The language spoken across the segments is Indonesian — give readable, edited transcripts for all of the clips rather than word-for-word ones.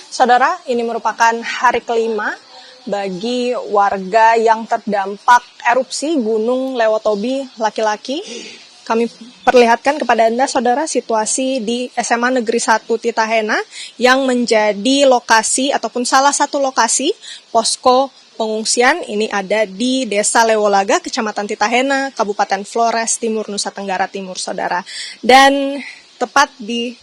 Saudara, ini merupakan hari kelima bagi warga yang terdampak erupsi Gunung Lewotobi laki-laki. Kami perlihatkan kepada Anda, saudara, situasi di SMA Negeri 1 Titahena yang menjadi lokasi ataupun salah satu lokasi posko pengungsian. Ini ada di Desa Lewolaga, Kecamatan Titahena, Kabupaten Flores Timur, Nusa Tenggara Timur, saudara. Dan tepat di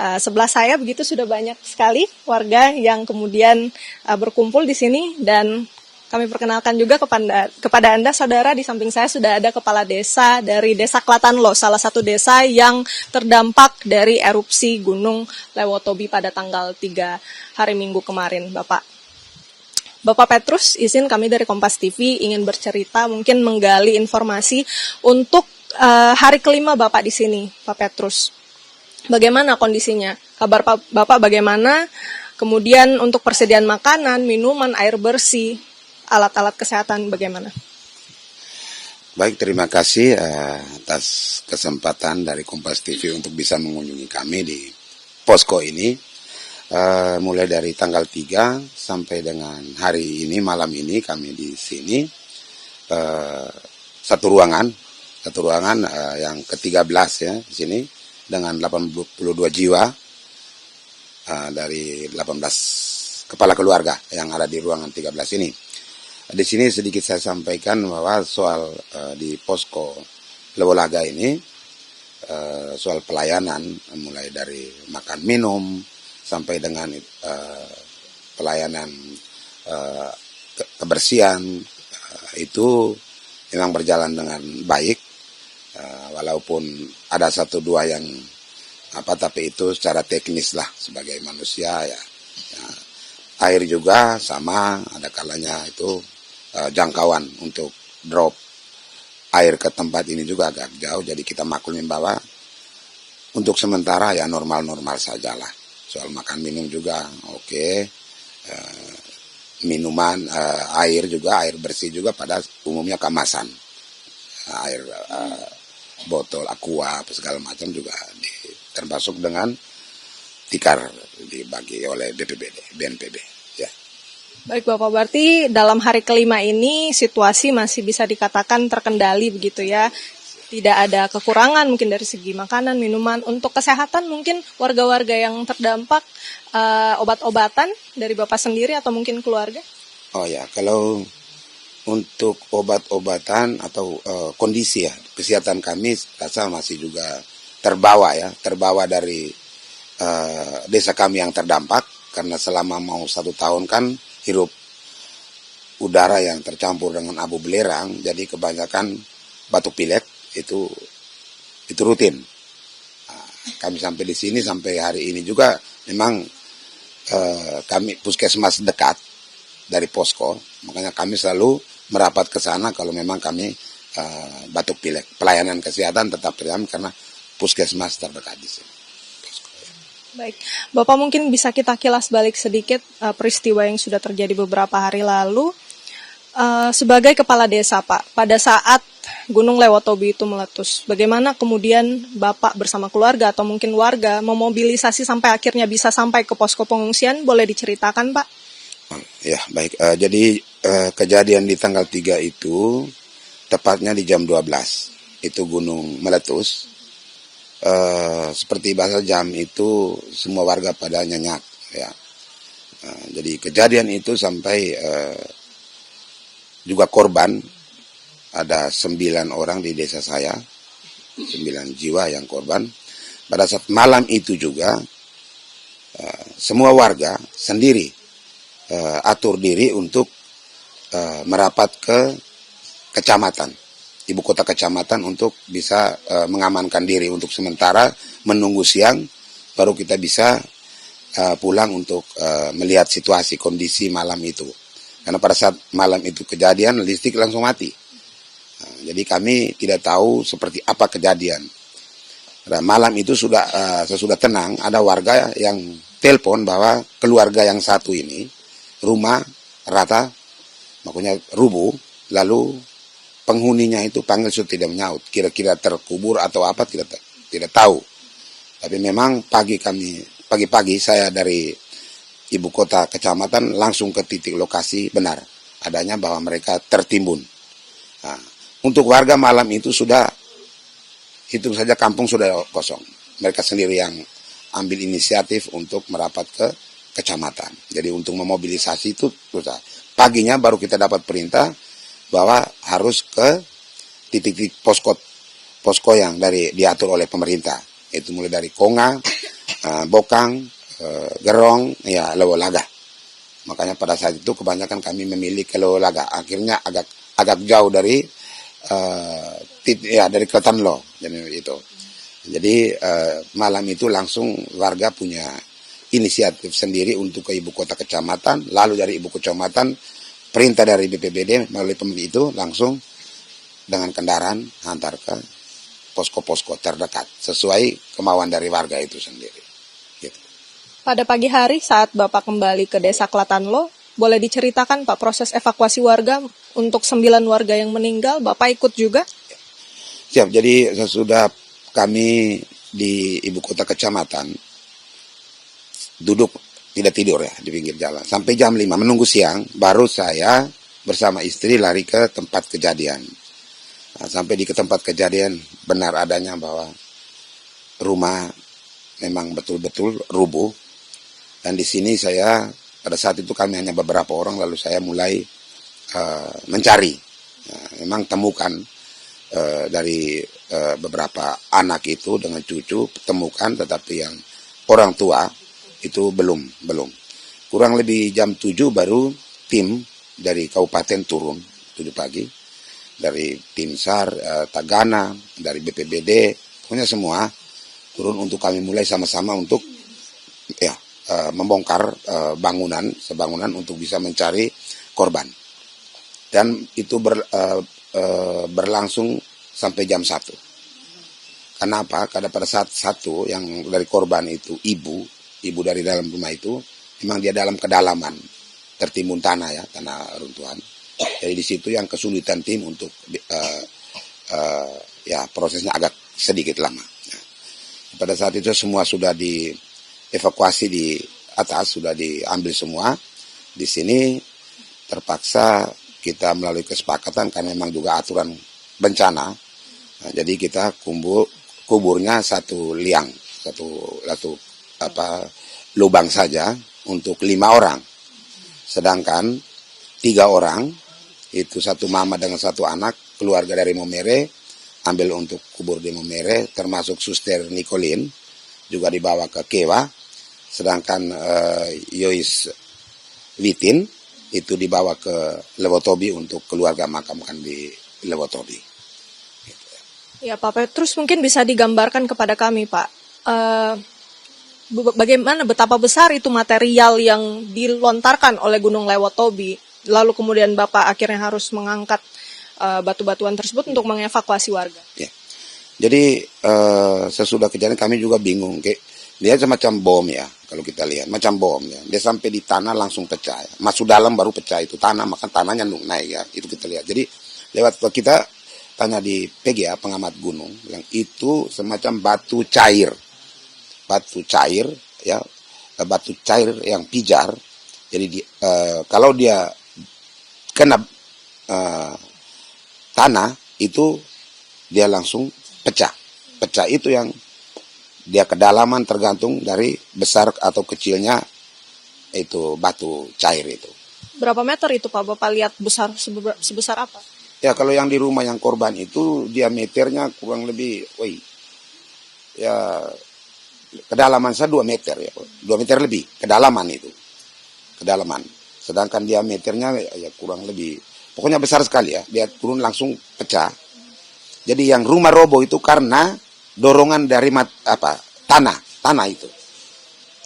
sebelah saya begitu sudah banyak sekali warga yang kemudian berkumpul di sini, dan kami perkenalkan juga kepada Anda, saudara, di samping saya sudah ada kepala desa dari Desa Klatanlo, salah satu desa yang terdampak dari erupsi Gunung Lewotobi pada tanggal 3 hari Minggu kemarin, Bapak. Bapak Petrus, izin kami dari Kompas TV ingin bercerita, mungkin menggali informasi untuk hari kelima Bapak di sini, Pak Petrus. Bagaimana kondisinya? Kabar Bapak bagaimana? Kemudian untuk persediaan makanan, minuman, air bersih, alat-alat kesehatan bagaimana? Baik, terima kasih atas kesempatan dari Kompas TV untuk bisa mengunjungi kami di posko ini. Mulai dari tanggal 3 sampai dengan hari ini, malam ini kami di sini. Satu ruangan yang ke-13 ya di sini dengan 82 jiwa dari 18 kepala keluarga yang ada di ruangan 13 ini. Di sini sedikit saya sampaikan bahwa soal di posko Lewolaga ini soal pelayanan mulai dari makan minum sampai dengan pelayanan kebersihan itu memang berjalan dengan baik, walaupun ada satu dua yang tapi itu secara teknis lah sebagai manusia ya. Air juga sama, ada kalanya itu jangkauan untuk drop air ke tempat ini juga agak jauh, jadi kita maklumin bahwa untuk sementara ya normal-normal sajalah. Soal makan minum juga oke. Minuman, air juga, air bersih juga pada umumnya kemasan, air botol aqua apa segala macam juga termasuk dengan tikar dibagi oleh BNPB ya. Baik Bapak, berarti dalam hari kelima ini situasi masih bisa dikatakan terkendali begitu ya? Tidak ada kekurangan mungkin dari segi makanan, minuman. Untuk kesehatan mungkin warga-warga yang terdampak obat-obatan dari Bapak sendiri atau mungkin keluarga? Oh ya, kalau untuk obat-obatan atau kondisi ya, kesehatan kami rasa masih juga terbawa dari desa kami yang terdampak, karena selama mau 1 tahun kan hirup udara yang tercampur dengan abu belerang, jadi kebanyakan batuk pilek itu rutin. Kami sampai di sini sampai hari ini juga memang kami puskesmas dekat dari posko, makanya kami selalu merapat ke sana kalau memang kami batuk pilek. Pelayanan kesehatan tetap terjamin karena puskesmas terdekat di sini. Baik, Bapak mungkin bisa kita kilas balik sedikit peristiwa yang sudah terjadi beberapa hari lalu. Sebagai kepala desa, Pak, pada saat Gunung Lewotobi itu meletus, bagaimana kemudian Bapak bersama keluarga atau mungkin warga memobilisasi sampai akhirnya bisa sampai ke posko pengungsian? Boleh diceritakan, Pak? Ya, baik. Jadi kejadian di tanggal 3 itu tepatnya di jam 12 itu gunung meletus. Seperti bahasa jam itu semua warga pada nyenyak ya. Jadi kejadian itu sampai juga korban ada 9 orang di desa saya, 9 jiwa yang korban. Pada saat malam itu juga semua warga sendiri atur diri untuk merapat ke kecamatan, ibu kota kecamatan, untuk bisa mengamankan diri untuk sementara menunggu siang baru kita bisa pulang untuk melihat situasi kondisi malam itu, karena pada saat malam itu kejadian listrik langsung mati. Jadi kami tidak tahu seperti apa kejadian. Nah, malam itu sesudah tenang ada warga yang telepon bahwa keluarga yang satu ini rumah rata, makanya rubuh, lalu penghuninya itu panggil sudah tidak menyaut, kira-kira terkubur atau apa tidak tahu. Tapi memang pagi-pagi saya dari ibu kota kecamatan langsung ke titik lokasi benar adanya bahwa mereka tertimbun. Nah, untuk warga malam itu sudah hitung saja kampung sudah kosong. Mereka sendiri yang ambil inisiatif untuk merapat ke kecamatan. Jadi untuk memobilisasi itu susah. Paginya baru kita dapat perintah bahwa harus ke titik-titik posko yang diatur oleh pemerintah. Itu mulai dari Konga, Bokang, Gerong, ya Lewolaga. Makanya pada saat itu kebanyakan kami memilih ke Lewolaga. Akhirnya agak jauh dari dari Kletanlo dan itu. Jadi malam itu langsung warga punya inisiatif sendiri untuk ke ibu kota kecamatan, lalu dari ibu kecamatan perintah dari BPBD melalui pemerintah itu langsung dengan kendaraan antar ke posko-posko terdekat sesuai kemauan dari warga itu sendiri. Gitu. Pada pagi hari saat Bapak kembali ke Desa Kletanlo, boleh diceritakan Pak proses evakuasi warga untuk 9 warga yang meninggal, Bapak ikut juga? Siap, jadi sesudah kami di ibu kota kecamatan duduk tidak tidur ya di pinggir jalan sampai jam 5 menunggu siang, baru saya bersama istri lari ke tempat kejadian. Nah, sampai di tempat kejadian benar adanya bahwa rumah memang betul-betul rubuh, dan di sini saya pada saat itu kami hanya beberapa orang, lalu saya mulai mencari. Nah, memang temukan dari beberapa anak itu dengan cucu temukan, tetapi yang orang tua itu belum. Kurang lebih jam 7 baru tim dari kabupaten turun 7 pagi, dari tim SAR, Tagana, dari BPBD, pokoknya semua turun untuk kami mulai sama-sama untuk membongkar bangunan untuk bisa mencari korban. Dan itu berlangsung sampai jam 1. Kenapa? Karena pada saat 1 yang dari korban itu ibu dari dalam rumah itu memang dia dalam kedalaman tertimbun tanah runtuhan. Jadi di situ yang kesulitan tim untuk prosesnya agak sedikit lama. Nah, pada saat itu semua sudah dievakuasi di atas, sudah diambil semua. Di sini terpaksa kita melalui kesepakatan karena memang juga aturan bencana. Nah, jadi kita kuburnya satu liang, satu lubang saja untuk 5 orang. Sedangkan 3 orang itu satu mama dengan satu anak keluarga dari Momere ambil untuk kubur di Momere, termasuk Suster Nicolin juga dibawa ke Kewa. Sedangkan Yois Witin itu dibawa ke Lewotobi untuk keluarga makamkan di Lewotobi. Ya Pak Petrus, mungkin bisa digambarkan kepada kami Pak, bagaimana betapa besar itu material yang dilontarkan oleh Gunung Lewotobi, lalu kemudian Bapak akhirnya harus mengangkat batu-batuan tersebut untuk mengevakuasi warga. Ya. Jadi sesudah kejadian kami juga bingung, dia semacam bom ya, kalau kita lihat macam bom ya. Dia sampai di tanah langsung pecah, masuk dalam baru pecah itu tanah, maka tanahnya naik ya, itu kita lihat. Jadi lewat kita tanya di PGA pengamat gunung, yang itu semacam batu cair ya, batu cair yang pijar. Jadi kalau dia kena tanah itu dia langsung pecah itu yang dia kedalaman tergantung dari besar atau kecilnya itu batu cair itu. Berapa meter itu Pak? Bapak lihat sebesar apa? Ya kalau yang di rumah yang korban itu diameternya kurang lebih, kedalaman saya 2 meter ya, 2 meter lebih kedalaman itu, kedalaman. Sedangkan diameternya ya kurang lebih, pokoknya besar sekali ya, dia turun langsung pecah. Jadi yang rumah roboh itu karena dorongan dari tanah itu,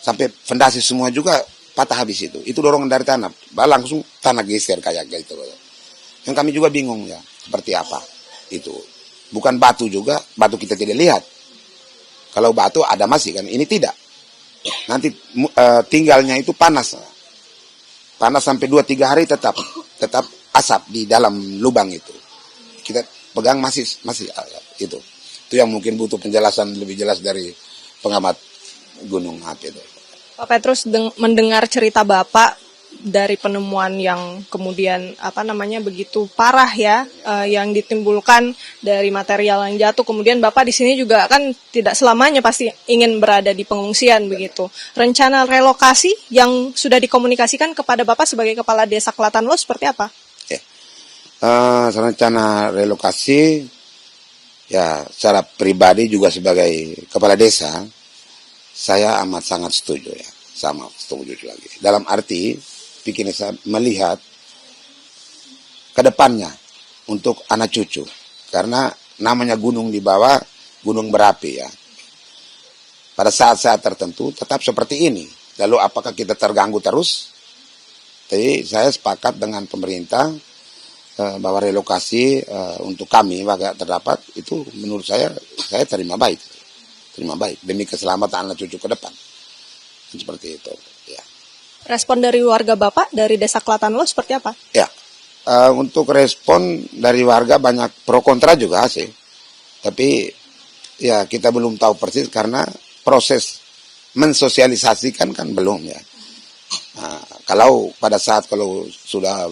sampai fondasi semua juga patah habis itu dorongan dari tanah, langsung tanah geser kayak gitu. Yang kami juga bingung ya, seperti apa itu. Bukan batu juga, batu kita tidak lihat. Kalau batu ada masih kan, ini tidak. Nanti tinggalnya itu panas sampai 2-3 hari tetap asap di dalam lubang itu. Kita pegang masih itu. Itu yang mungkin butuh penjelasan lebih jelas dari pengamat gunung api itu. Pak Petrus, mendengar cerita Bapak dari penemuan yang kemudian begitu parah ya, yang ditimbulkan dari material yang jatuh, kemudian Bapak di sini juga kan tidak selamanya pasti ingin berada di pengungsian begitu. Rencana relokasi yang sudah dikomunikasikan kepada Bapak sebagai Kepala Desa Klatanlo seperti apa? Rencana relokasi, ya secara pribadi juga sebagai Kepala Desa, saya amat sangat setuju ya, sama setuju lagi. Dalam arti, bikin saya melihat ke depannya untuk anak cucu. Karena namanya gunung di bawah, gunung berapi ya. Pada saat-saat tertentu tetap seperti ini. Lalu apakah kita terganggu terus? Jadi saya sepakat dengan pemerintah bahwa relokasi untuk kami warga terdapat itu menurut saya terima baik demi keselamatan anak cucu ke depan. Seperti itu ya. Respon dari warga Bapak dari Desa Klatanlo seperti apa? Ya, untuk respon dari warga banyak pro kontra juga sih. Tapi ya kita belum tahu persis karena proses mensosialisasikan kan belum ya. Nah, kalau sudah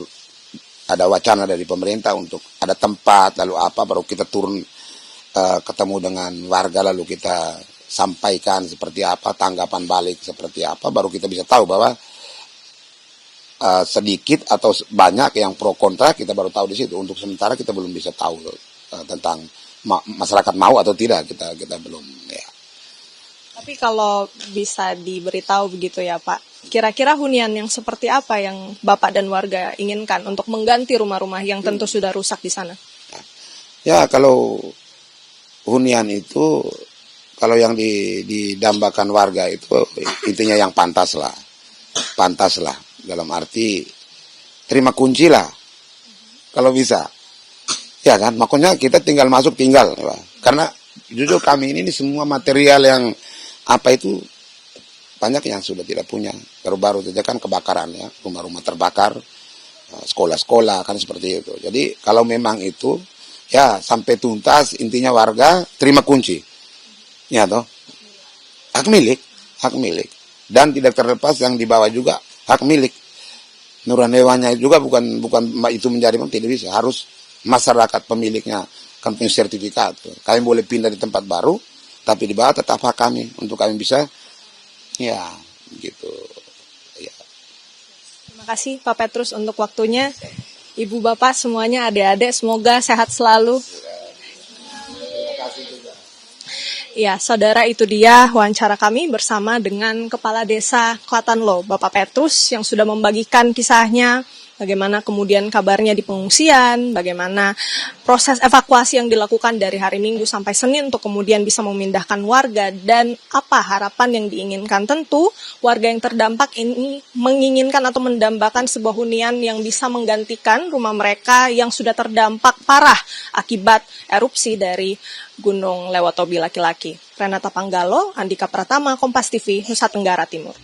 ada wacana dari pemerintah untuk ada tempat lalu apa baru kita turun ketemu dengan warga lalu kita sampaikan seperti apa, tanggapan balik seperti apa, baru kita bisa tahu bahwa sedikit atau banyak yang pro kontra kita baru tahu di situ. Untuk sementara kita belum bisa tahu tentang masyarakat mau atau tidak, kita belum ya. Tapi kalau bisa diberitahu begitu ya Pak, kira-kira hunian yang seperti apa yang Bapak dan warga inginkan untuk mengganti rumah-rumah yang tentu sudah rusak di sana? Ya kalau hunian itu, kalau yang didambakan warga itu intinya yang pantas lah dalam arti terima kunci lah kalau bisa ya kan, makanya kita tinggal masuk karena jujur kami ini semua material yang itu banyak yang sudah tidak punya, baru-baru saja kan kebakaran ya, rumah-rumah terbakar, sekolah-sekolah kan seperti itu. Jadi kalau memang itu ya sampai tuntas, intinya warga terima kunci ya toh, hak milik dan tidak terlepas yang dibawa juga hak milik. Nuran hewannya juga bukan itu menjadi tidak bisa, harus masyarakat pemiliknya kan punya sertifikat. Kami boleh pindah di tempat baru, tapi di bawah tetap hak kami untuk kami bisa ya gitu ya. Terima kasih Pak Petrus untuk waktunya. Ibu bapak semuanya, adik-adik semoga sehat selalu. Ya, saudara, itu dia wawancara kami bersama dengan Kepala Desa Klatanlo, Bapak Petrus, yang sudah membagikan kisahnya, bagaimana kemudian kabarnya di pengungsian, bagaimana proses evakuasi yang dilakukan dari hari Minggu sampai Senin untuk kemudian bisa memindahkan warga, dan apa harapan yang diinginkan. Tentu warga yang terdampak ini menginginkan atau mendambakan sebuah hunian yang bisa menggantikan rumah mereka yang sudah terdampak parah akibat erupsi dari Gunung Lewotobi laki-laki. Renata Panggalo, Andika Pratama, Kompas TV, Nusa Tenggara Timur.